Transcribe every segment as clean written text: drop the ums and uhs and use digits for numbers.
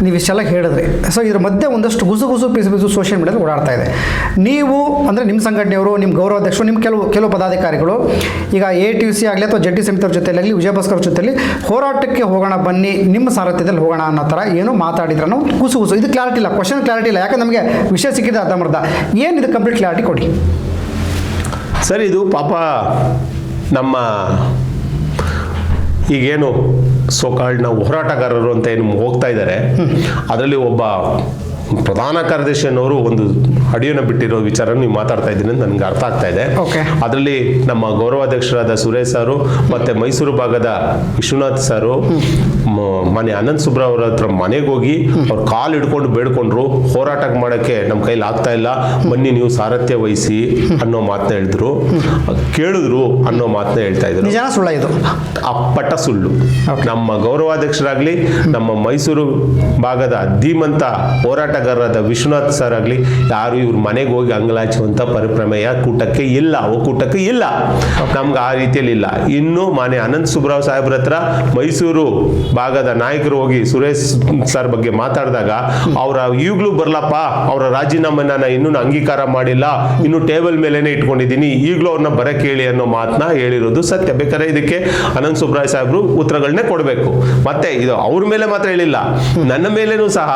ನೀವು ಇಷ್ಟೆಲ್ಲ ಹೇಳಿದ್ರಿ. ಸೊ ಇದ್ರ ಮಧ್ಯೆ ಒಂದಷ್ಟು ಗುಸು ಪಿಸು ಸೋಷಿಯಲ್ ಮೀಡಿಯಾದಲ್ಲಿ ಓಡಾಡ್ತಾ ಇದೆ. ನೀವು ಅಂದರೆ ನಿಮ್ಮ ಸಂಘಟನೆಯವರು, ನಿಮ್ಮ ಗೌರವಾಧ್ಯಕ್ಷರು, ನಿಮ್ಮ ಕೆಲವು ಪದಾಧಿಕಾರಿಗಳು ಈಗ ATC ಆಗಲಿ ಅಥವಾ ಜಡ್ಡಿ ಸಮಿತಿಯವ್ರ ಜೊತೆಯಲ್ಲಿ ವಿಜಯಭಾಸ್ಕರ್ ಜೊತೆಯಲ್ಲಿ ಹೋರಾಟಕ್ಕೆ ಹೋಗೋಣ ಬನ್ನಿ, ನಿಮ್ಮ ಸಾರಥ್ಯದಲ್ಲಿ ಹೋಗೋಣ ಅನ್ನೋ ಥರ ಏನೋ ಮಾತಾಡಿದ್ರೆ ನಾವು ಗುಸು ಇದು ಕ್ಲಾರಿಟಿ ಇಲ್ಲ, ಕ್ವಶನ್ ಕ್ಲಾರಿಟಿ ಇಲ್ಲ. ಯಾಕಂದ್ರೆ ನಮಗೆ ವಿಷಯ ಸಿಕ್ಕಿದೆ ಅರ್ಧಂಬರ್ಧ. ಏನು ಇದು ಕಂಪ್ಲೀಟ್ ಕ್ಲಾರಿಟಿ ಕೊಡಿ ಸರ್. ಇದು ಪಾಪ ನಮ್ಮ ಈಗೇನು ಸೋಕಾಲ್ಡ್ ನಾವು ಹೋರಾಟಗಾರರು ಅಂತ ಏನು ಹೋಗ್ತಾ ಇದ್ದಾರೆ, ಅದರಲ್ಲಿ ಒಬ್ಬ ಪ್ರಧಾನ ಕಾರ್ಯದರ್ಶಿ ಅನ್ನೋರು ಒಂದು ಆಡಿಯೋನ ಬಿಟ್ಟಿರೋ ವಿಚಾರ ನೀವು ಮಾತಾಡ್ತಾ ಇದ್ದೀನಿ ಅಂತ ನನಗೆ ಅರ್ಥ ಆಗ್ತಾ ಇದೆ. ಅದರಲ್ಲಿ ನಮ್ಮ ಗೌರವಾಧ್ಯಕ್ಷರಾದ ಸುರೇಶ್ ಸಾರು ಮತ್ತೆ ಮೈಸೂರು ಭಾಗದ ವಿಶ್ವನಾಥ್ ಸಾರು ಮನೆ ಅನಂತ್ ಸುಬ್ರಾವ್ ಅವ್ರ ಹತ್ರ ಮನೆಗೆ ಹೋಗಿ ಅವ್ರ ಕಾಲು ಹಿಡ್ಕೊಂಡು ಬೇಡ್ಕೊಂಡ್ರು, ಹೋರಾಟ ಮಾಡೋಕ್ಕೆ ನಮ್ಮ ಕೈಲಿ ಆಗ್ತಾ ಇಲ್ಲ, ಬನ್ನಿ ನೀವು ಸಾರಥ್ಯ ವಹಿಸಿ ಅನ್ನೋ ಮಾತನ್ನ ಹೇಳಿದ್ರು, ಕೇಳಿದ್ರು ಅನ್ನೋ ಮಾತನ್ನ ಹೇಳ್ತಾ ಇದ್ರು. ನಿಜ ಸುಳ್ಳ ಇದು? ಅಪ್ಪಟ ಸುಳ್ಳು. ನಮ್ಮ ಗೌರವಾಧ್ಯಕ್ಷರಾಗ್ಲಿ, ನಮ್ಮ ಮೈಸೂರು ಭಾಗದ ಧೀಮಂತ ಹೋರಾಟಗಾರರಾದ ವಿಶ್ವನಾಥ್ ಸರ್ ಆಗಲಿ, ಯಾರು ಇವ್ರ ಮನೆಗೆ ಹೋಗಿ ಅಂಗಲಾಚುವಂತ ಪರಿಪ್ರಮೇಯ ಒಕ್ಕೂಟಕ್ಕೆ ಇಲ್ಲ. ನಮ್ಗೆ ಆ ರೀತಿಯಲ್ಲಿ ಇಲ್ಲ. ಇನ್ನು ಮಾನ್ಯ ಅನಂತ್ ಸುಬ್ರಾವ್ ಸಾಹೇಬ್ರ ಹತ್ರ ಮೈಸೂರು ಭಾಗದ ನಾಯಕರು ಹೋಗಿ ಸುರೇಶ್ ಸರ್ ಬಗ್ಗೆ ಮಾತಾಡಿದಾಗ ಅವರ ಈಗಲೂ ಬರ್ಲಪ್ಪ, ಅವರ ರಾಜೀನಾಮೆನ ಇನ್ನೂ ಅಂಗೀಕಾರ ಮಾಡಿಲ್ಲ, ಇನ್ನು ಟೇಬಲ್ ಮೇಲೇನೆ ಇಟ್ಕೊಂಡಿದ್ದೀನಿ, ಈಗಲೂ ಅವ್ರನ್ನ ಬರಕ್ಕೆ ಹೇಳಿ ಅನ್ನೋ ಮಾತನ್ನ ಹೇಳಿರೋದು ಸತ್ಯ. ಬೇಕಾದ್ರೆ ಇದಕ್ಕೆ ಅನಂತ್ ಸುಬ್ರಾವ್ ಸಾಹೇಬ್ರು ಉತ್ತರಗಳನ್ನೇ ಕೊಡಬೇಕು. ಮತ್ತೆ ಇದು ಅವ್ರ ಮೇಲೆ ಮಾತ್ರ ಹೇಳಿಲ್ಲ, ನನ್ನ ಮೇಲೇನೂ ಸಹ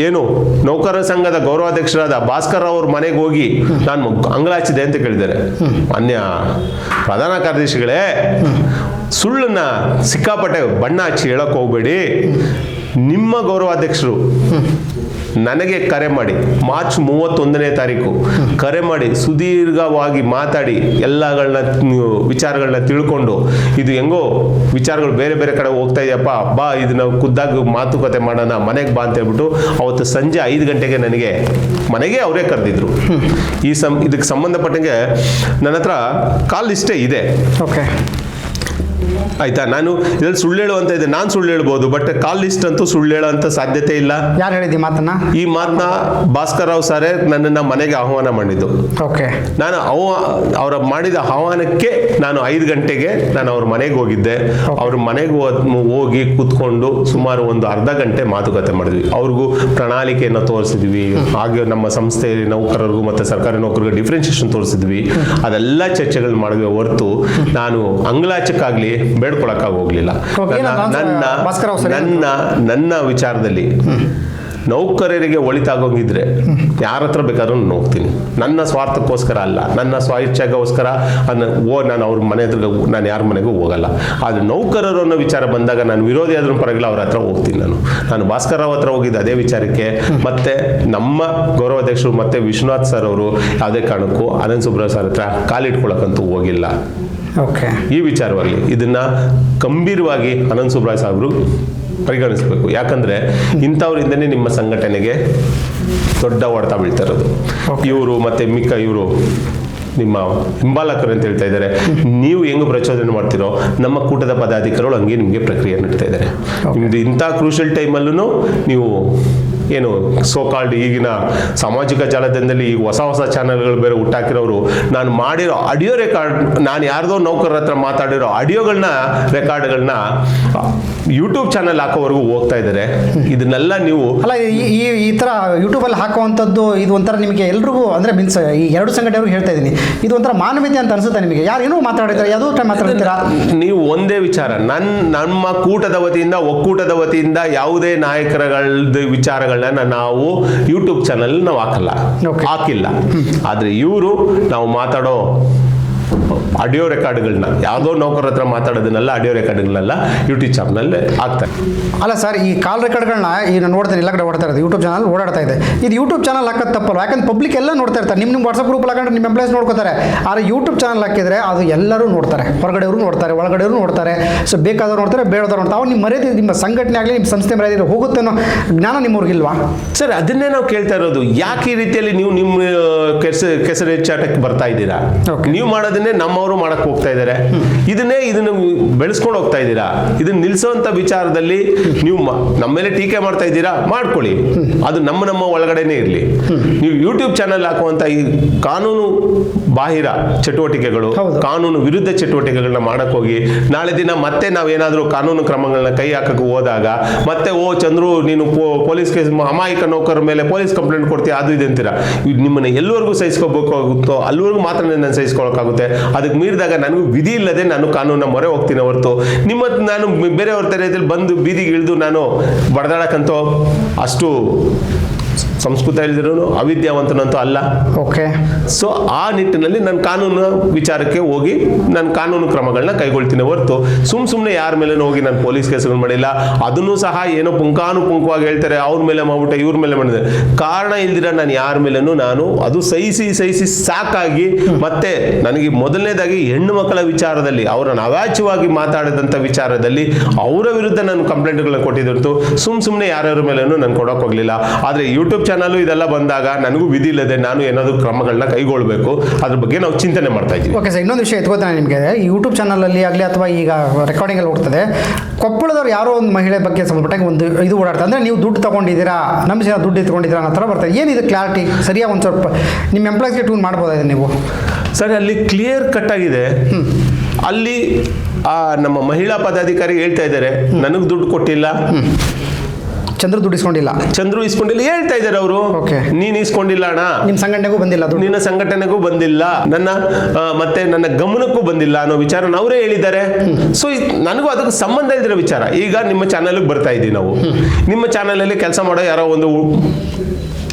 ಏನು ನೌಕರರ ಸಂಘದ ಗೌರವಾಧ್ಯಕ್ಷರಾದ ಭಾಸ್ಕರ್ ಅವ್ರ ಮನೆಗೆ ಹೋಗಿ ನಾನು ಅಂಗಲಾಚಿದೆ ಅಂತ ಕೇಳಿದ್ದಾರೆ. ಅನ್ಯ ಪ್ರಧಾನ ಕಾರ್ಯದರ್ಶಿಗಳೇ, ಸುಳ್ಳನ್ನ ಸಿಕ್ಕಾಪಟ್ಟೆ ಬಣ್ಣ ಹಚ್ಚಿ ಹೇಳಕ್ ಹೋಗ್ಬೇಡಿ. ನಿಮ್ಮ ಗೌರವಾಧ್ಯಕ್ಷರು ನನಗೆ ಕರೆ ಮಾಡಿ ಮಾರ್ಚ್ 31ನೇ ತಾರೀಕು ಕರೆ ಮಾಡಿ ಸುದೀರ್ಘವಾಗಿ ಮಾತಾಡಿ ವಿಚಾರಗಳನ್ನ ತಿಳ್ಕೊಂಡು, ಇದು ಹೆಂಗೋ ವಿಚಾರಗಳು ಬೇರೆ ಬೇರೆ ಕಡೆ ಹೋಗ್ತಾ ಇದೆಯಪ್ಪ, ಬಾ ಇದು ನಾವು ಖುದ್ದಾಗಿ ಮಾತುಕತೆ ಮಾಡೋಣ, ಮನೆಗೆ ಬಾ ಅಂತ ಹೇಳ್ಬಿಟ್ಟು ಅವತ್ತು ಸಂಜೆ 5 ಗಂಟೆಗೆ ನನಗೆ ಮನೆಗೆ ಅವರೇ ಕರೆದಿದ್ರು. ಇದಕ್ಕೆ ಸಂಬಂಧಪಟ್ಟಂಗೆ ನನ್ನ ಹತ್ರ ಕಾಲ್ ಲಿಸ್ಟೇ ಇದೆ. ಆಯ್ತಾ? ನಾನು ಇದ್ರಲ್ಲಿ ಸುಳ್ಳು ಹೇಳುವಂತ ಇದೆ, ನಾನು ಸುಳ್ಳು ಹೇಳ್ಬೋದು, ಬಟ್ ಕಾಲ್ ಲಿಸ್ಟ್ ಅಂತೂ ಸುಳ್ಳು ಹೇಳುವಂತ ಸಾಧ್ಯತೆ ಇಲ್ಲ. ಯಾರು ಹೇಳಿದ್ದಿ ಮಾತನ್ನ? ಈ ಮಾತನ್ನ ಭಾಸ್ಕರ್ ರಾವ್ ಸಾರೇ ನನ್ನನ್ನ ಮನೆಗೆ ಆಹ್ವಾನ ಮಾಡಿದ್ದು. ನಾನು ಅವರ ಮಾಡಿದ ಆಹ್ವಾನಕ್ಕೆ ನಾನು 5 ಗಂಟೆಗೆ ನಾನು ಅವ್ರ ಮನೆಗೆ ಹೋಗಿದ್ದೆ. ಅವ್ರ ಮನೆಗೆ ಹೋಗಿ ಕೂತ್ಕೊಂಡು ಸುಮಾರು ಒಂದು ಅರ್ಧ ಗಂಟೆ ಮಾತುಕತೆ ಮಾಡಿದ್ವಿ. ಅವ್ರಿಗೂ ಪ್ರಣಾಳಿಕೆಯನ್ನು ತೋರಿಸಿದ್ವಿ, ಹಾಗೆ ನಮ್ಮ ಸಂಸ್ಥೆ ನೌಕರರಿಗೂ ಮತ್ತೆ ಸರ್ಕಾರಿ ನೌಕರರಿಗೆ ಡಿಫ್ರೆನ್ಸಿಯೇಷನ್ ತೋರಿಸಿದ್ವಿ. ಅದೆಲ್ಲ ಚರ್ಚೆಗಳು ಮಾಡಿದ್ವಿ ಹೊರತು ನಾನು ಅಂಗಲಾಚಕ್ಕಾಗ್ಲಿ ಬೇಡ್ಕೊಳಕ್ಕಾಗಿ ಹೋಗ್ಲಿಲ್ಲ. ನನ್ನ ವಿಚಾರದಲ್ಲಿ ನೌಕರರಿಗೆ ಒಳಿತಾಗೋಂಗಿದ್ರೆ ಯಾರ ಹತ್ರ ಬೇಕಾದ್ರೂ ನಾನು ಹೋಗ್ತೀನಿ. ನನ್ನ ಸ್ವಾರ್ಥಕ್ಕೋಸ್ಕರ ಅಲ್ಲ, ನನ್ನ ಸ್ವೇಚ್ಛೆಗೋಸ್ಕರ ನಾನು ಅವ್ರ ಮನೆ ಹತ್ರ ನಾನು ಯಾರ ಮನೆಗೂ ಹೋಗಲ್ಲ. ಆದರೆ ನೌಕರರು ಅನ್ನೋ ವಿಚಾರ ಬಂದಾಗ ನಾನು ವಿರೋಧಿ ಆದ್ರೂ ಪರವಾಗಿಲ್ಲ, ಅವ್ರ ಹತ್ರ ಹೋಗ್ತೀನಿ. ನಾನು ಭಾಸ್ಕರ್ ರಾವ್ ಹತ್ರ ಹೋಗಿದ್ದೆ ಅದೇ ವಿಚಾರಕ್ಕೆ. ಮತ್ತೆ ನಮ್ಮ ಗೌರವಾಧ್ಯಕ್ಷರು ಮತ್ತೆ ವಿಶ್ವನಾಥ್ ಸರ್ ಅವರು ಯಾವುದೇ ಕಾರಣಕ್ಕೂ ಅನಂತ್ ಸುಬ್ರಾವ್ ಸರ್ ಹತ್ರ ಕಾಲಿಟ್ಕೊಳಕ್ಕಂತೂ ಹೋಗಿಲ್ಲ. ಈ ವಿಚಾರವಾಗಿ ಇದನ್ನ ಗಂಭೀರವಾಗಿ ಅನಂತ್ ಸುಬ್ರಾವ್ ಸಾಹೇಬರು ಪರಿಗಣಿಸಬೇಕು. ಯಾಕಂದ್ರೆ ಇಂಥವ್ರಿಂದನೇ ನಿಮ್ಮ ಸಂಘಟನೆಗೆ ದೊಡ್ಡ ಹೊಡೆತ ಬೀಳ್ತಾ ಇರೋದು. ಇವರು ಮತ್ತೆ ಇವರು ನಿಮ್ಮ ಹಿಂಬಾಲಕರು ಅಂತ ಹೇಳ್ತಾ ಇದ್ದಾರೆ. ನೀವು ಹೆಂಗ್ ಪ್ರಚೋದನೆ ಮಾಡ್ತಿರೋ ನಮ್ಮ ಕೂಟದ ಪದಾಧಿಕಾರಿಗಳು ಹಂಗೆ ನಿಮಗೆ ಪ್ರಕ್ರಿಯೆ ನಡೀತಾ ಇದ್ದಾರೆ. ನಿಮ್ದು ಇಂಥ ಕ್ರೂಷಿಯಲ್ ಟೈಮಲ್ಲೂ ನೀವು ಏನು ಸೋಕಾಲ್ಡ್ ಈಗಿನ ಸಾಮಾಜಿಕ ಜಾಲತಾಣದಲ್ಲಿ ಈಗ ಹೊಸ ಚಾನೆಲ್ಗಳು ಬೇರೆ ಹುಟ್ಟಾಕಿರೋರು ನಾನು ಮಾಡಿರೋ ಆಡಿಯೋ ರೆಕಾರ್ಡ್, ನಾನು ಯಾರ್ದೋ ನೌಕರರ ಹತ್ರ ಮಾತಾಡಿರೋ ಆಡಿಯೋಗಳನ್ನ ರೆಕಾರ್ಡ್ಗಳನ್ನ ಯೂಟ್ಯೂಬ್ ಚಾನೆಲ್ ಹಾಕೋವರೆಗೂ ಹೋಗ್ತಾ ಇದ್ದಾರೆ. ಇದನ್ನೆಲ್ಲ ನೀವು ಅಲ್ಲ ಈ ಥರ ಯೂಟ್ಯೂಬಲ್ಲಿ ಹಾಕುವಂಥದ್ದು ಇದು ಒಂಥರ ನಿಮಗೆ ಎಲ್ರಿಗೂ ಅಂದರೆ ಮೀನ್ಸ್ ಈ ಎರಡು ಸಂಘಟನೆಯವ್ರಿಗೆ ಹೇಳ್ತಾ ಇದ್ದೀನಿ, ಇದು ಒಂಥರ ಮಾನವೀಯತೆ ಅಂತ ಅನ್ಸುತ್ತೆ ನಿಮಗೆ? ಯಾರು ಏನೋ ಮಾತಾಡಿದ್ದಾರೆ, ಯಾವುದೋ ಟೈಮ್ ಮಾತಾಡ್ತೀರಾ ನೀವು? ಒಂದೇ ವಿಚಾರ, ನಮ್ಮ ಕೂಟದ ವತಿಯಿಂದ ಒಕ್ಕೂಟದ ವತಿಯಿಂದ ಯಾವುದೇ ನಾಯಕರಗಳದ್ದು ವಿಚಾರಗಳನ್ನ ನಾವು ಯೂಟ್ಯೂಬ್ ಚಾನಲ್ ನಾವು ಹಾಕಿಲ್ಲ. ಆದ್ರೆ ಇವರು ನಾವು ಮಾತಾಡೋ ಆಡಿಯೋ ರೆಕಾರ್ಡ್ಗಳನ್ನ ಯಾವುದೋ ನೌಕರ ಹತ್ರ ಮಾತಾಡೋದನ್ನೆಲ್ಲ ಆಡಿಯೋ ರೆಕಾರ್ಡ್ಗಳನ್ನೆಲ್ಲ ಯೂಟ್ಯೂಬ್ ಚಾನಲ್ ಆಗ್ತಾರೆ. ಅಲ್ಲ ಸರ್, ಈ ಕಾಲ್ ರೆಕಾರ್ಡ್ಗಳನ್ನ ಈಗ ನಾನು ನೋಡ್ತೇನೆ, ಎಲ್ಲ ಕಡೆ ಓಡ್ತಾ ಇರೋದು ಯೂಟ್ಯೂಬ್ ಚಾನಲ್ ಓಡಾಡ್ತಾ ಇದೆ. ಇದು ಯೂಟ್ಯೂಬ್ ಚಾನಲ್ ಹಾಕೋದು ತಪ್ಪಲ್ಲ, ಯಾಕಂದ್ರೆ ಪಬ್ಲಿಕ್ ಎಲ್ಲ ನೋಡ್ತಾ ಇರ್ತಾರೆ. ನಿಮ್ಮ ವಾಟ್ಸಪ್ ಗ್ರೂಪ್ ಹಾಕೊಂಡ್ರೆ ನಿಮ್ಮ ಎಂಪ್ಲಾಯ್ಸ್ ನೋಡ್ಕೋತಾರೆ. ಆದರೆ ಯೂಟ್ಯೂಬ್ ಚಾನಲ್ ಹಾಕಿದ್ರೆ ಅದು ಎಲ್ಲರೂ ನೋಡ್ತಾರೆ, ಹೊರಗಡೆಯವರು ನೋಡ್ತಾರೆ, ಒಳಗಡೆಯವರು ನೋಡ್ತಾರೆ. ಸೊ ಬೇಕಾದವ್ರು ನೋಡ್ತಾರೆ, ಬೇಡದವ್ರು ನೋಡ್ತಾರೆ. ಅವ್ರು ನಿಮ್ಮ ಮರ್ಯಾದೆ, ನಿಮ್ಮ ಸಂಘಟನೆ ಆಗಲಿ ನಿಮ್ಮ ಸಂಸ್ಥೆ ಮರ್ಯಾದೆ ಹೋಗುತ್ತೆ ಅನ್ನೋ ಜ್ಞಾನ ನಿಮ್ಮವ್ರಿಗಿಲ್ವಾ? ಸರ್, ಅದನ್ನೇ ನಾವು ಕೇಳ್ತಾ ಇರೋದು. ಯಾಕೆ ಈ ರೀತಿಯಲ್ಲಿ ನೀವು ನಿಮ್ಮ ಕೆಸರು ಹೆಚ್ಚಾಟಕ್ಕೆ ಬರ್ತಾ ಇದ್ದೀರಾ? ನೀವು ಮಾಡೋದು ಮಾಡೋದನ್ನೇ ನಮ್ಮವರು ಮಾಡಕ್ ಹೋಗ್ತಾ ಇದ್ದಾರೆ. ಇದನ್ನ ಬೆಳೆಸ್ಕೊಂಡು ಹೋಗ್ತಾ ಇದ್ದೀರಾ. ಇದನ್ನ ನಿಲ್ಸೋಂತ ವಿಚಾರದಲ್ಲಿ ನೀವು ನಮ್ಮ ಮೇಲೆ ಟೀಕೆ ಮಾಡ್ತಾ ಇದ್ದೀರಾ, ಮಾಡ್ಕೊಳ್ಳಿ. ಅದು ನಮ್ಮ ಒಳಗಡೆನೆ ಇರಲಿ. ನೀವು ಯೂಟ್ಯೂಬ್ ಚಾನಲ್ ಹಾಕುವಂತ ಈ ಕಾನೂನು ಬಾಹಿರ ಚಟುವಟಿಕೆಗಳು, ಕಾನೂನು ವಿರುದ್ಧ ಚಟುವಟಿಕೆಗಳನ್ನ ಮಾಡಕ್ ಹೋಗಿ ನಾಳೆ ದಿನ ಮತ್ತೆ ನಾವೇನಾದ್ರೂ ಕಾನೂನು ಕ್ರಮಗಳನ್ನ ಕೈ ಹಾಕಕ್ಕೆ ಹೋದಾಗ ಮತ್ತೆ ಚಂದ್ರು ನೀನು ಪೊಲೀಸ್ ಕೇಸ್ ಅಮಾಯಕ ನೌಕರ ಮೇಲೆ ಪೊಲೀಸ್ ಕಂಪ್ಲೇಂಟ್ ಕೊಡ್ತೀಯ, ಅದು ಇದೆ ಅಂತೀರಾ. ನಿಮ್ಮನ್ನ ಎಲ್ಲವರೆಗೂ ಸಹಿಸ್ಕೋಬೇಕಾಗುತ್ತೋ ಅಲ್ಲಿವರೆಗೂ ಮಾತ್ರ ನಾನು ಸಹಿಸ್ಕೊಳಕ್ಕಾಗುತ್ತೆ. ಅದಕ್ಕೆ ಮೀರಿದಾಗ ನನಗೂ ವಿಧಿ ಇಲ್ಲದೆ ನಾನು ಕಾನೂನ ಮೊರೆ ಹೋಗ್ತೀನಿ ಹೊರತು ನಾನು ಬೇರೆಯವ್ರ ತರದಲ್ಲಿ ಬಂದು ಬೀದಿಗೆ ಇಳಿದು ನಾನು ಬಡದಾಡಕ್ಕಂತೋ ಅಷ್ಟು ಸಂಸ್ಕೃತ ಹೇಳಿದ್ರು ಅವಿದ್ಯಾವಂತನಂತೂ ಅಲ್ಲ. ಓಕೆ. ಸೊ ಆ ನಿಟ್ಟಿನಲ್ಲಿ ನಾನು ಕಾನೂನು ವಿಚಾರಕ್ಕೆ ಹೋಗಿ ನಾನು ಕಾನೂನು ಕ್ರಮಗಳನ್ನ ಕೈಗೊಳ್ತೀನಿ ಹೊರತು ಸುಮ್ಮನೆ ಯಾರ ಮೇಲೆ ಹೋಗಿ ನಾನು ಪೊಲೀಸ್ ಕೇಸ್ಗಳು ಮಾಡಿಲ್ಲ. ಅದನ್ನು ಸಹ ಏನೋ ಪುಂಖಾನುಪುಂಖವಾಗಿ ಹೇಳ್ತಾರೆ, ಅವ್ರ ಮೇಲೆ ಮಾಡ್ಬಿಟ್ಟೆ ಇವ್ರ ಮೇಲೆ ಮಾಡಿದೆ, ಕಾರಣ ಇಲ್ದಿರ ನಾನು ಯಾರ ಮೇಲೇನು ನಾನು ಅದು ಸಹಿಸಿ ಸಾಕಾಗಿ. ಮತ್ತೆ ನನಗೆ ಮೊದಲನೇದಾಗಿ ಹೆಣ್ಣು ಮಕ್ಕಳ ವಿಚಾರದಲ್ಲಿ ಅವರನ್ನು ಅವಾಚ್ಯವಾಗಿ ಮಾತಾಡಿದಂಥ ವಿಚಾರದಲ್ಲಿ ಅವರ ವಿರುದ್ಧ ನಾನು ಕಂಪ್ಲೇಂಟ್ಗಳನ್ನ ಕೊಟ್ಟಿದ್ದು ಸುಮ್ಮನೆ ಯಾರ್ಯಾರ ಮೇಲೇನು ನಾನು ಕೊಡೋಕೆ ಹೋಗಲಿಲ್ಲ. ಆದರೆ ಯೂಟ್ಯೂಬ್ ಚಾನಲ್ ಇದೆಲ್ಲ ಬಂದಾಗ ನನಗೂ ವಿಧಿ ಇಲ್ಲದೆ ನಾನು ಏನಾದರೂ ಕ್ರಮಗಳನ್ನ ಕೈಗೊಳ್ಳಬೇಕು, ಅದ್ರ ಬಗ್ಗೆ ನಾವು ಚಿಂತನೆ ಮಾಡ್ತಾ ಇದ್ದೀವಿ. ಓಕೆ ಸರ್, ಇನ್ನೊಂದು ವಿಷಯ ಎತ್ಕೋತಾನೆ ನಿಮಗೆ. ಯೂಟ್ಯೂಬ್ ಚಾನಲಲ್ಲಿ ಆಗಲಿ ಅಥವಾ ಈಗ ರೆಕಾರ್ಡಿಂಗಲ್ಲಿ ಹೋಗ್ತದೆ, ಕೊಪ್ಪಳದವ್ರು ಯಾರೋ ಒಂದು ಮಹಿಳೆ ಬಗ್ಗೆ ಸಂಬಂಧಪಟ್ಟಾಗ ಒಂದು ಇದು ಓಡಾಡ್ತಾರೆ, ಅಂದರೆ ನೀವು ದುಡ್ಡು ತೊಗೊಂಡಿದ್ದೀರಾ, ನಮ್ಮ ಜನ ದುಡ್ಡು ಎತ್ಕೊಂಡಿದ್ದೀರಾ ಅನ್ನೋ ಥರ ಬರ್ತಾರೆ. ಏನಿದು ಕ್ಲಾರಿಟಿ ಸರಿಯಾಗಿ ಒಂದು ಸ್ವಲ್ಪ ನಿಮ್ಮ ಎಂಪ್ಲಾಯ್ಸ್ಗೆ ಟ್ಯೂನ್ ಮಾಡ್ಬೋದಾಗಿದೆ ನೀವು? ಸರಿ, ಅಲ್ಲಿ ಕ್ಲಿಯರ್ ಕಟ್ ಆಗಿದೆ. ಅಲ್ಲಿ ನಮ್ಮ ಮಹಿಳಾ ಪದಾಧಿಕಾರಿ ಹೇಳ್ತಾ ಇದ್ದಾರೆ ನನಗೆ ದುಡ್ಡು ಕೊಟ್ಟಿಲ್ಲ, ಚಂದ್ರು ದುಡ್ಡು ಇಸ್ಕೊಂಡಿಲ್ಲ, ಚಂದ್ರು ಇಸ್ಕೊಂಡಿಲ್ಲ ಹೇಳ್ತಾ ಇದ್ದಾರೆ ಅವರು. ನೀನ್ ಇಸ್ಕೊಂಡಿಲ್ಲ ಅಣ್ಣ, ನಿಮ್ಮ ಸಂಘಟನೆಗೂ ಬಂದಿಲ್ಲ, ನಿನ್ನ ಸಂಘಟನೆಗೂ ಬಂದಿಲ್ಲ, ಮತ್ತೆ ನನ್ನ ಗಮನಕ್ಕೂ ಬಂದಿಲ್ಲ ಅನ್ನೋ ವಿಚಾರ ಅವರೇ ಹೇಳಿದ್ದಾರೆ. ಸೊ ನನಗೂ ಅದಕ್ಕೆ ಸಂಬಂಧ ಇಲ್ದಿರೋ ವಿಚಾರ. ಈಗ ನಿಮ್ಮ ಚಾನಲ್ಗೆ ಬರ್ತಾ ಇದ್ದೀವಿ ನಾವು, ನಿಮ್ಮ ಚಾನಲಲ್ಲಿ ಕೆಲಸ ಮಾಡೋ ಯಾರೋ ಒಂದು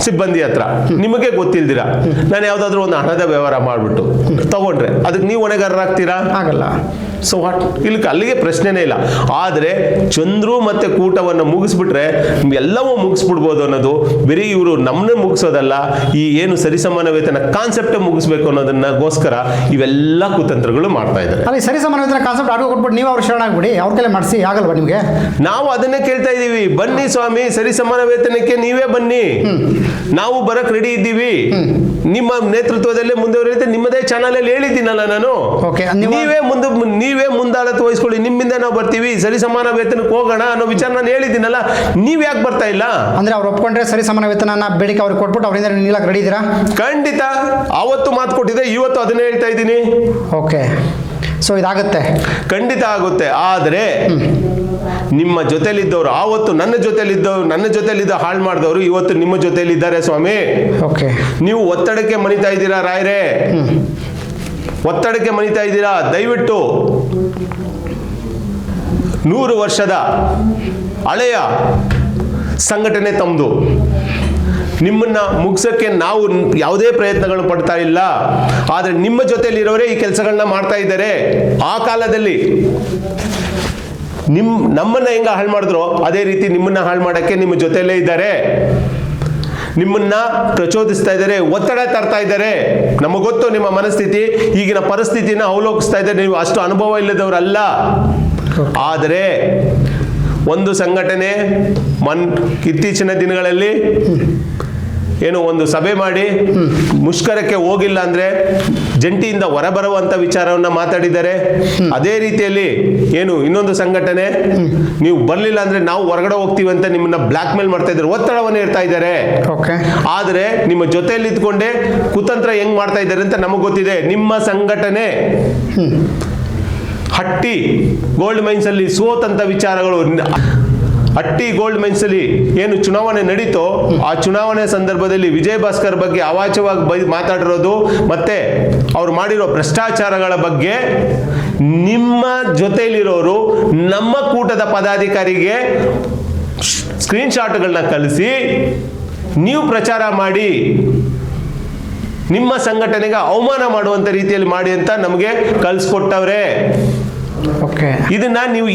ಸಿಬ್ಬಂದಿ ಹತ್ರ ನಿಮಗೆ ಗೊತ್ತಿಲ್ದಿರಾ ನಾನು ಯಾವ್ದಾದ್ರು ಒಂದು ಹಣದ ವ್ಯವಹಾರ ಮಾಡ್ಬಿಟ್ಟು ತಗೊಂಡ್ರೆ ಅದಕ್ಕೆ ನೀವು ಹೊಣೆಗಾರರಾಗ್ತೀರಾ? ಆಗಲ್ಲ. ಸೊ ವಾಟ್, ಇಲ್ಲಿ ಅಲ್ಲಿಗೆ ಪ್ರಶ್ನೆನೇ ಇಲ್ಲ. ಆದರೆ ಚಂದ್ರು ಮತ್ತೆ ಕೂಟವನ್ನು ಮುಗಿಸ್ಬಿಟ್ರೆ ಎಲ್ಲವೂ ಮುಗಿಸ್ಬಿಡ್ಬೋದು ಅನ್ನೋದು ಬರೀ ಇವರು ನಮ್ಮನ್ನೇ ಮುಗಿಸೋದಲ್ಲ, ಈ ಏನು ಸರಿಸಮಾನ ವೇತನ ಕಾನ್ಸೆಪ್ಟೇ ಮುಗಿಸ್ಬೇಕು ಅನ್ನೋದನ್ನಗೋಸ್ಕರ ಇವೆಲ್ಲ ಕುತಂತ್ರಗಳು ಮಾಡ್ತಾ ಇದ್ದಾರೆ. ಅಲ್ಲಿ ಸರಿಸಮಾನ ವೇತನ ಕಾನ್ಸೆಪ್ಟ್ ಆಡ್ಕೊ ಕೊಟ್ಬಿಟ್ಟು ನೀವು ಅವ್ರು ಶರಣಾಗ್ಬಿಡಿ, ಅವ್ರ ಕೈಲೇ ಮಾಡಿಸಿ, ಆಗಲ್ವಾ ನಿಮಗೆ? ನಾವು ಅದನ್ನೇ ಕೇಳ್ತಾ ಇದ್ದೀವಿ. ಬನ್ನಿ ಸ್ವಾಮಿ, ಸರಿಸಮಾನ ವೇತನಕ್ಕೆ ನೀವೇ ಬನ್ನಿ, ನಾವು ಬರಕ್ ರೆಡಿ ಇದ್ದೀವಿ. ನಿಮ್ಮ ನೇತೃತ್ವದಲ್ಲೇ ಮುಂದುವರಿಯುತ್ತೆ. ನಿಮ್ಮದೇ ಚಾನಲ್ ಅಲ್ಲಿ ಹೇಳಿದ್ದೀನಲ್ಲ ನಾನು, ನೀವೇ ಮುಂದಾಳತ್ವ ವಹಿಸ್ಕೊಳ್ಳಿ, ನಿಮ್ಮಿಂದ ನಾವು ಬರ್ತೀವಿ, ಸರಿ ಸಮಾನ ವೇತನಕ್ಕೆ ಹೋಗೋಣ ಅನ್ನೋ ವಿಚಾರ ನಾನು ಹೇಳಿದ್ದೀನಲ್ಲ, ನೀವ್ ಯಾಕೆ ಬರ್ತಾ ಇಲ್ಲ? ಅಂದ್ರೆ ಅವ್ರು ಒಪ್ಕೊಂಡ್ರೆ ಸರಿ ಸಮಾನ ವೇತನ ಬೇಡಿಕೆ ಅವ್ರಿಗೆ ಕೊಟ್ಬಿಟ್ಟು ಅವರಿಂದ ನಿಲ್ಲಕ್ಕೆ ರೆಡಿ ಇದ್ದೀರಾ? ಖಂಡಿತ. ಅವತ್ತು ಮಾತು ಕೊಟ್ಟಿದೆ, ಇವತ್ತು ಅದನ್ನೇ ಹೇಳ್ತಾ ಇದ್ದೀನಿ. ಓಕೆ. ಸೊ ಇದಾಗುತ್ತೆ, ಖಂಡಿತ ಆಗುತ್ತೆ. ಆದರೆ ನಿಮ್ಮ ಜೊತೆಲಿದ್ದವರು ಆವತ್ತು ನನ್ನ ಜೊತೆಲಿದ್ದ ಹಾಳು ಮಾಡಿದವರು ಇವತ್ತು ನಿಮ್ಮ ಜೊತೆಲಿದ್ದಾರೆ ಸ್ವಾಮಿ. ಓಕೆ. ನೀವು ಒತ್ತಡಕ್ಕೆ ಮನಿತಾ ಇದ್ದೀರಾ ರಾಯರೇ, ಒತ್ತಡಕ್ಕೆ ಮನಿತಾ ಇದ್ದೀರಾ. ದಯವಿಟ್ಟು 100 ವರ್ಷದ ಹಳೆಯ ಸಂಘಟನೆ ತಮ್ಮದು. ನಿಮ್ಮನ್ನ ಮುಗಿಸೋಕ್ಕೆ ನಾವು ಯಾವುದೇ ಪ್ರಯತ್ನಗಳು ಪಡ್ತಾ ಇಲ್ಲ. ಆದರೆ ನಿಮ್ಮ ಜೊತೆಲಿರೋರೇ ಈ ಕೆಲಸಗಳನ್ನ ಮಾಡ್ತಾ ಇದ್ದಾರೆ. ಆ ಕಾಲದಲ್ಲಿ ನಮ್ಮನ್ನ ಹೆಂಗ ಹಾಳು ಮಾಡಿದ್ರು ಅದೇ ರೀತಿ ನಿಮ್ಮನ್ನ ಹಾಳು ಮಾಡಕ್ಕೆ ನಿಮ್ಮ ಜೊತೆಯಲ್ಲೇ ಇದ್ದಾರೆ. ನಿಮ್ಮನ್ನ ಪ್ರಚೋದಿಸ್ತಾ ಇದ್ದಾರೆ, ಒತ್ತಡ ತರ್ತಾ ಇದ್ದಾರೆ. ನಮಗೆ ಗೊತ್ತು ನಿಮ್ಮ ಮನಸ್ಥಿತಿ, ಈಗಿನ ಪರಿಸ್ಥಿತಿನ ಅವಲೋಕಿಸ್ತಾ ಇದ್ದಾರೆ. ನೀವು ಅಷ್ಟು ಅನುಭವ ಇಲ್ಲದವರಲ್ಲ. ಆದರೆ ಒಂದು ಸಂಘಟನೆ ಇತ್ತೀಚಿನ ದಿನಗಳಲ್ಲಿ ಏನು ಒಂದು ಸಭೆ ಮಾಡಿ ಮುಷ್ಕರಕ್ಕೆ ಹೋಗಿಲ್ಲ ಅಂದ್ರೆ ಜಂಟಿಯಿಂದ ಹೊರಬರುವಂತ ವಿಚಾರವನ್ನ ಮಾತಾಡಿದ್ದಾರೆ. ಅದೇ ರೀತಿಯಲ್ಲಿ ಏನು ಇನ್ನೊಂದು ಸಂಘಟನೆ ನೀವು ಬರ್ಲಿಲ್ಲ ಅಂದ್ರೆ ನಾವು ಹೊರಗಡೆ ಹೋಗ್ತೀವಿ ಅಂತ ನಿಮ್ಮನ್ನ ಬ್ಲಾಕ್ ಮೇಲ್ ಮಾಡ್ತಾ ಇದ್ದಾರೆ, ಒತ್ತಡವನ್ನು ಇರ್ತಾ ಇದ್ದಾರೆ. ಆದ್ರೆ ನಿಮ್ಮ ಜೊತೆಯಲ್ಲಿ ಇದ್ಕೊಂಡೆ ಕುತಂತ್ರ ಹೆಂಗ್ ಮಾಡ್ತಾ ಇದ್ದಾರೆ ಅಂತ ನಮಗ್ ಗೊತ್ತಿದೆ. ನಿಮ್ಮ ಸಂಘಟನೆ ಹಟ್ಟಿ ಗೋಲ್ಡ್ ಮೈನ್ಸ್ ಅಲ್ಲಿ ಸೋತಂತ ವಿಚಾರಗಳು, ಹಟ್ಟಿ ಗೋಲ್ಡ್ ಮೈನ್ಸ್ ಅಲ್ಲಿ ಏನು ಚುನಾವಣೆ ನಡೀತೋ ಆ ಚುನಾವಣೆ ಸಂದರ್ಭದಲ್ಲಿ ವಿಜಯ್ ಭಾಸ್ಕರ್ ಬಗ್ಗೆ ಅವಾಚ್ಯವಾಗಿ ಮಾತಾಡಿರೋದು ಮತ್ತೆ ಅವ್ರು ಮಾಡಿರೋ ಭ್ರಷ್ಟಾಚಾರಗಳ ಬಗ್ಗೆ ನಿಮ್ಮ ಜೊತೆಯಲ್ಲಿರೋರು ನಮ್ಮ ಕೂಟದ ಪದಾಧಿಕಾರಿಗೆ ಸ್ಕ್ರೀನ್ ಶಾಟ್ಗಳನ್ನ ಕಳಿಸಿ ನೀವು ಪ್ರಚಾರ ಮಾಡಿ ನಿಮ್ಮ ಸಂಘಟನೆಗೆ ಅವಮಾನ ಮಾಡುವಂತ ರೀತಿಯಲ್ಲಿ ಮಾಡಿ ಅಂತ ನಮಗೆ ಕಳಿಸ್ಕೊಟ್ಟವ್ರೆ. ಓಕೆ. ಇದನ್ನ ನೀವು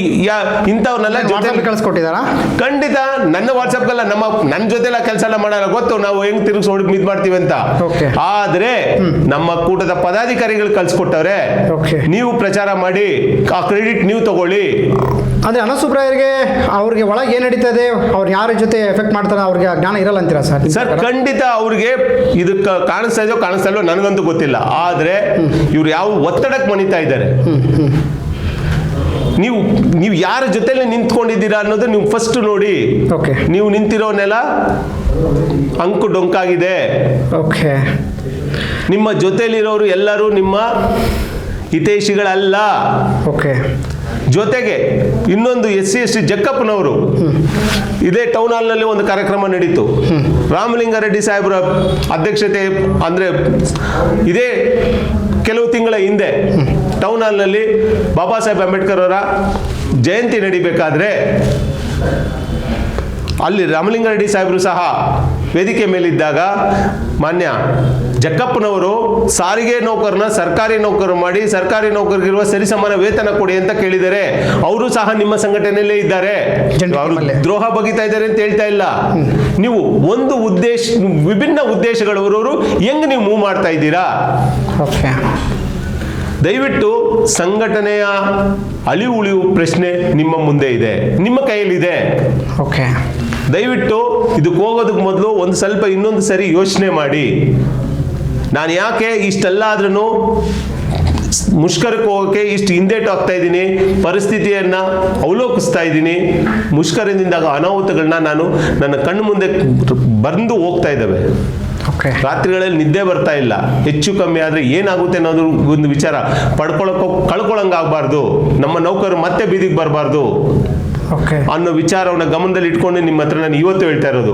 ಇಂಥವ್ರನ್ನೆಲ್ಲ ಜೊತೆ ಕಳಿಸ್ಕೊಟ್ಟಿದ್ದಾರಾ? ಖಂಡಿತ. ನನ್ನ ವಾಟ್ಸಪ್ಗೆಲ್ಲ ನನ್ನ ಜೊತೆಲ್ಲ ಕೆಲಸ ಎಲ್ಲ ಮಾಡಲ್ಲ, ಗೊತ್ತು ನಾವು ಹೆಂಗ್ ತಿರುಗಿಸಿ ಹೊಡಿ ಇದ್ ಮಾಡ್ತೀವಿ ಅಂತ. Okay. ಆದ್ರೆ ನಮ್ಮ ಕೂಟದ ಪದಾಧಿಕಾರಿಗಳು ಕಳ್ಸಿಕೊಟ್ಟವ್ರೆ, Okay. ನೀವು ಪ್ರಚಾರ ಮಾಡಿ ಆ ಕ್ರೆಡಿಟ್ ನೀವು ತಗೊಳ್ಳಿ. ಅಂದ್ರೆ ಅನಸುಬ್ರಾಯರಿಗೆ ಅವ್ರಿಗೆ ಒಳಗೆ ಏನ್ ನಡೀತದೆ, ಅವ್ರು ಯಾರ ಜೊತೆ ಎಫೆಕ್ಟ್ ಮಾಡ್ತಾರೆ ಅವ್ರಿಗೆ ಜ್ಞಾನ ಇರಲ್ಲ ಅಂತೀರಾ ಸರ್? ಸರ್ ಖಂಡಿತ ಅವ್ರಿಗೆ ಇದು ಕಾಣಿಸ್ತಾ ಇಲ್ವೋ ನನಗಂತೂ ಗೊತ್ತಿಲ್ಲ. ಆದ್ರೆ ಇವ್ರು ಯಾವ ಒತ್ತಡಕ್ಕೆ ಮಣಿತಾ ಇದ್ದಾರೆ, ನೀವು ಯಾರ ಜೊತೆಲೆ ನಿಂತ್ಕೊಂಡಿದ್ದೀರಾ ಅನ್ನೋದು ನೀವು ಫಸ್ಟ್ ನೋಡಿ. ಓಕೆ. ನೀವು ನಿಂತಿರೋ ನೆಲ ಅಂಕು ಡೊಂಕಾಗಿದೆ. ಓಕೆ. ನಿಮ್ಮ ಜೊತೆಲಿರೋರು ಎಲ್ಲರೂ ನಿಮ್ಮ ಹಿತೈಷಿಗಳಲ್ಲ. ಓಕೆ. ಜೊತೆಗೆ ಇನ್ನೊಂದು SC ಜಕ್ಕಪ್ಪನವರು ಇದೇ ಟೌನ್ ಹಾಲ್ನಲ್ಲಿ ಒಂದು ಕಾರ್ಯಕ್ರಮ ನಡೀತು. ರಾಮಲಿಂಗಾರೆಡ್ಡಿ ಸಾಹೇಬರ ಅಧ್ಯಕ್ಷತೆ ಅಂದ್ರೆ ಇದೇ ಕೆಲವು ತಿಂಗಳ ಹಿಂದೆ ಟೌನ್ ಹಾಲ್ನಲ್ಲಿ ಬಾಬಾ ಸಾಹೇಬ್ ಅಂಬೇಡ್ಕರ್ ಅವರ ಜಯಂತಿ ನಡಿಬೇಕಾದ್ರೆ ಅಲ್ಲಿ ರಾಮಲಿಂಗಾರೆಡ್ಡಿ ಸಾಹೇಬರು ಸಹ ವೇದಿಕೆ ಮೇಲಿದ್ದಾಗ ಮಾನ್ಯ ಜಕ್ಕಪ್ಪನವರು ಸಾರಿಗೆ ನೌಕರನ ಸರ್ಕಾರಿ ನೌಕರು ಮಾಡಿ ಸರ್ಕಾರಿ ನೌಕರಿಗಿರುವ ಸರಿಸಮಾನ ವೇತನ ಕೊಡಿ ಅಂತ ಕೇಳಿದರೆ. ಅವರು ಸಹ ನಿಮ್ಮ ಸಂಘಟನೆಯಲ್ಲೇ ಇದ್ದಾರೆ, ಅವರು ದ್ರೋಹ ಬಗೆತಾ ಇದ್ದಾರೆ ಅಂತ ಹೇಳ್ತಾ ಇಲ್ಲ. ನೀವು ಒಂದು ವಿಭಿನ್ನ ಉದ್ದೇಶಗಳವರು ಹೆಂಗ್ ನೀವು ಮೂವ್ ಮಾಡ್ತಾ ಇದ್ದೀರಾ? ಓಕೆ. ದಯವಿಟ್ಟು ಸಂಘಟನೆಯ ಅಳಿವು ಉಳಿವು ಪ್ರಶ್ನೆ ನಿಮ್ಮ ಮುಂದೆ ಇದೆ, ನಿಮ್ಮ ಕೈಯಲ್ಲಿದೆ. ಓಕೆ. ದಯವಿಟ್ಟು ಇದಕ್ಕೆ ಹೋಗೋದಕ್ಕೆ ಮೊದಲು ಒಂದು ಸ್ವಲ್ಪ ಇನ್ನೊಂದು ಸರಿ ಯೋಚನೆ ಮಾಡಿ. ನಾನು ಯಾಕೆ ಇಷ್ಟೆಲ್ಲ ಆದ್ರೂ ಮುಷ್ಕರಕ್ಕೆ ಹೋಗೋಕ್ಕೆ ಇಷ್ಟು ಹಿಂದೇಟು ಆಗ್ತಾ ಇದ್ದೀನಿ, ಪರಿಸ್ಥಿತಿಯನ್ನ ಅವಲೋಕಿಸ್ತಾ ಇದ್ದೀನಿ. ಮುಷ್ಕರದಿಂದ ಅನಾಹುತಗಳನ್ನ ನನ್ನ ಕಣ್ಣು ಮುಂದೆ ಬಂದು ಹೋಗ್ತಾ ಇದ್ದಾವೆ. ರಾತ್ರಿಗಳಲ್ಲಿ ನಿದ್ದೆ ಬರ್ತಾ ಇಲ್ಲ. ಹೆಚ್ಚು ಕಮ್ಮಿ ಆದ್ರೆ ಏನಾಗುತ್ತೆ ಅನ್ನೋದು ಒಂದು ವಿಚಾರ ಕಳ್ಕೊಳಂಗಾಗಬಾರ್ದು. ನಮ್ಮ ನೌಕರರು ಮತ್ತೆ ಬೀದಿಗೆ ಬರಬಾರ್ದು ಅನ್ನೋ ವಿಚಾರವನ್ನ ಗಮನದಲ್ಲಿ ಇಟ್ಕೊಂಡು ನಿಮ್ಮ ಹತ್ರ ನಾನು ಇವತ್ತು ಹೇಳ್ತಾ ಇರೋದು.